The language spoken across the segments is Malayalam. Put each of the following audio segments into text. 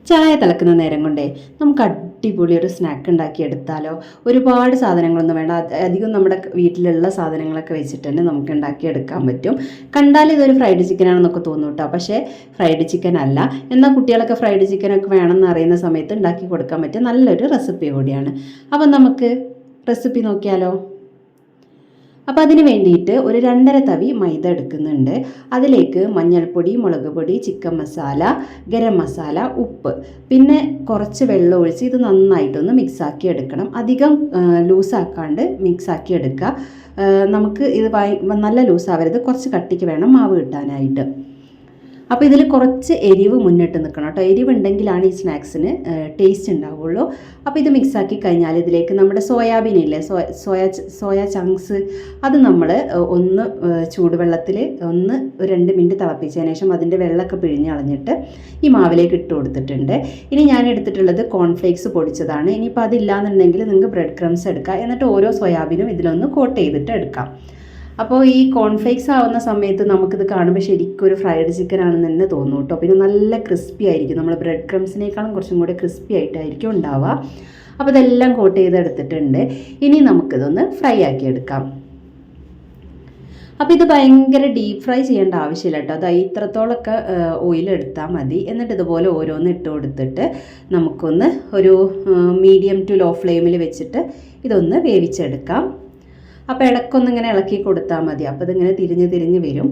ചായ തിളക്കുന്ന നേരം കൊണ്ടേ നമുക്ക് അടിപൊളി ഒരു സ്നാക്ക് ഉണ്ടാക്കിയെടുത്താലോ. ഒരുപാട് സാധനങ്ങളൊന്നും വേണ്ട, അധികം നമ്മുടെ വീട്ടിലുള്ള സാധനങ്ങളൊക്കെ വെച്ചിട്ട് തന്നെ നമുക്ക് ഉണ്ടാക്കിയെടുക്കാൻ പറ്റും. കണ്ടാൽ ഇതൊരു ഫ്രൈഡ് ചിക്കൻ ആണെന്നൊക്കെ തോന്നും കേട്ടോ, പക്ഷേ ഫ്രൈഡ് ചിക്കൻ അല്ല. എന്നാൽ കുട്ടികളൊക്കെ ഫ്രൈഡ് ചിക്കനൊക്കെ വേണമെന്ന് അറിയുന്ന സമയത്ത് ഉണ്ടാക്കി കൊടുക്കാൻ പറ്റിയ നല്ലൊരു റെസിപ്പി കൂടിയാണ്. അപ്പം നമുക്ക് റെസിപ്പി നോക്കിയാലോ. അപ്പോൾ അതിന് വേണ്ടിയിട്ട് ഒരു 2.5 തവി മൈദ എടുക്കുന്നുണ്ട്. അതിലേക്ക് മഞ്ഞൾപ്പൊടി, മുളക് പൊടി, ചിക്കൻ മസാല, ഗരം മസാല, ഉപ്പ്, പിന്നെ കുറച്ച് വെള്ളം ഒഴിച്ച് ഇത് നന്നായിട്ടൊന്ന് മിക്സാക്കി എടുക്കണം. അധികം ലൂസാക്കാണ്ട് മിക്സാക്കി എടുക്കുക. നമുക്ക് ഇത് നല്ല ലൂസാവരുത്, കുറച്ച് കട്ടിക്ക് വേണം മാവ് കിട്ടാനായിട്ട്. അപ്പോൾ ഇതിൽ കുറച്ച് എരിവ് മുന്നിട്ട് നിൽക്കണം കേട്ടോ. എരിവുണ്ടെങ്കിലാണ് ഈ സ്നാക്സിന് ടേസ്റ്റ് ഉണ്ടാവുള്ളൂ. അപ്പോൾ ഇത് മിക്സാക്കി കഴിഞ്ഞാൽ ഇതിലേക്ക് നമ്മുടെ സോയാബീൻ ഇല്ലേ, സോയ ചങ്ക്സ്, അത് നമ്മൾ ഒന്ന് ചൂടുവെള്ളത്തിൽ ഒരു 2 മിനിറ്റ് തിളപ്പിച്ചതിന് ശേഷം അതിൻ്റെ വെള്ളമൊക്കെ പിഴിഞ്ഞ് കളഞ്ഞിട്ട് ഈ മാവിലേക്ക് ഇട്ട് കൊടുത്തിട്ടുണ്ട്. ഇനി ഞാൻ എടുത്തിട്ടുള്ളത് കോൺഫ്ലേക്സ് പൊടിച്ചതാണ്. ഇനിയിപ്പോൾ അതില്ലാന്നുണ്ടെങ്കിൽ നിങ്ങൾക്ക് ബ്രെഡ് ക്രംസ് എടുക്കാം. എന്നിട്ട് ഓരോ സോയാബീനും ഇതിലൊന്ന് കോട്ട് ചെയ്തിട്ട് എടുക്കാം. അപ്പോൾ ഈ കോൺഫ്ലേക്സ് ആവുന്ന സമയത്ത് നമുക്കിത് കാണുമ്പോൾ ശരിക്കും ഒരു ഫ്രൈഡ് ചിക്കൻ ആണെന്ന് തന്നെ തോന്നും കേട്ടോ. പിന്നെ നല്ല ക്രിസ്പി ആയിരിക്കും, നമ്മൾ ബ്രെഡ് ക്രംസിനേക്കാളും കുറച്ചും കൂടി ക്രിസ്പി ആയിട്ടായിരിക്കും ഉണ്ടാവുക. അപ്പോൾ ഇതെല്ലാം കോട്ട് ചെയ്തെടുത്തിട്ടുണ്ട്. ഇനി നമുക്കിതൊന്ന് ഫ്രൈ ആക്കി എടുക്കാം. അപ്പോൾ ഇത് ഭയങ്കര ഡീപ്പ് ഫ്രൈ ചെയ്യേണ്ട ആവശ്യമില്ല കേട്ടോ. അത് ഇത്രത്തോളമൊക്കെ ഓയിൽ എടുത്താൽ മതി. എന്നിട്ട് ഇതുപോലെ ഓരോന്ന് ഇട്ട് കൊടുത്തിട്ട് നമുക്കൊന്ന് ഒരു മീഡിയം ടു ലോ ഫ്ലെയിമിൽ വെച്ചിട്ട് ഇതൊന്ന് വേവിച്ചെടുക്കാം. അപ്പോൾ ഇടയ്ക്കൊന്ന് ഇങ്ങനെ ഇളക്കി കൊടുത്താൽ മതി. അപ്പോൾ ഇതിങ്ങനെ തിരിഞ്ഞ് വരും.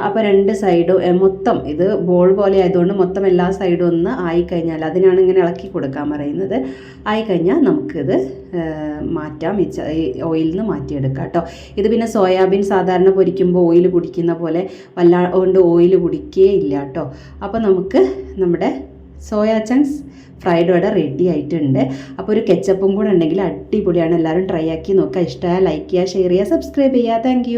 അപ്പോൾ 2 സൈഡും മൊത്തം ഇത് ബോൾ പോലെ ആയതുകൊണ്ട് മൊത്തം എല്ലാ സൈഡും ഒന്ന് ആയിക്കഴിഞ്ഞാൽ, അതിനാണ് ഇങ്ങനെ ഇളക്കി കൊടുക്കാൻ പറയുന്നത്. ആയിക്കഴിഞ്ഞാൽ നമുക്കിത് മാറ്റാം, ഈ ഓയിലിൽ നിന്ന് മാറ്റിയെടുക്കാം കേട്ടോ. ഇത് പിന്നെ സോയാബീൻ സാധാരണ പൊരിക്കുമ്പോൾ ഓയിൽ കുടിക്കുന്ന പോലെ വല്ലാണ്ട് ഓയിൽ കുടിക്കുകയേ ഇല്ല കേട്ടോ. അപ്പോൾ നമുക്ക് നമ്മുടെ സോയാ ചങ്ക്സ് ഫ്രൈഡ് വട റെഡി ആയിട്ടുണ്ട്. അപ്പോൾ ഒരു കെച്ചപ്പും കൂടെ ഉണ്ടെങ്കിൽ അടിപൊളിയാണ്. എല്ലാവരും ട്രൈ ആക്കി നോക്കുക. ഇഷ്ടമായ ലൈക്ക് ചെയ്യുക, ഷെയർ ചെയ്യുക, സബ്സ്ക്രൈബ് ചെയ്യുക. താങ്ക്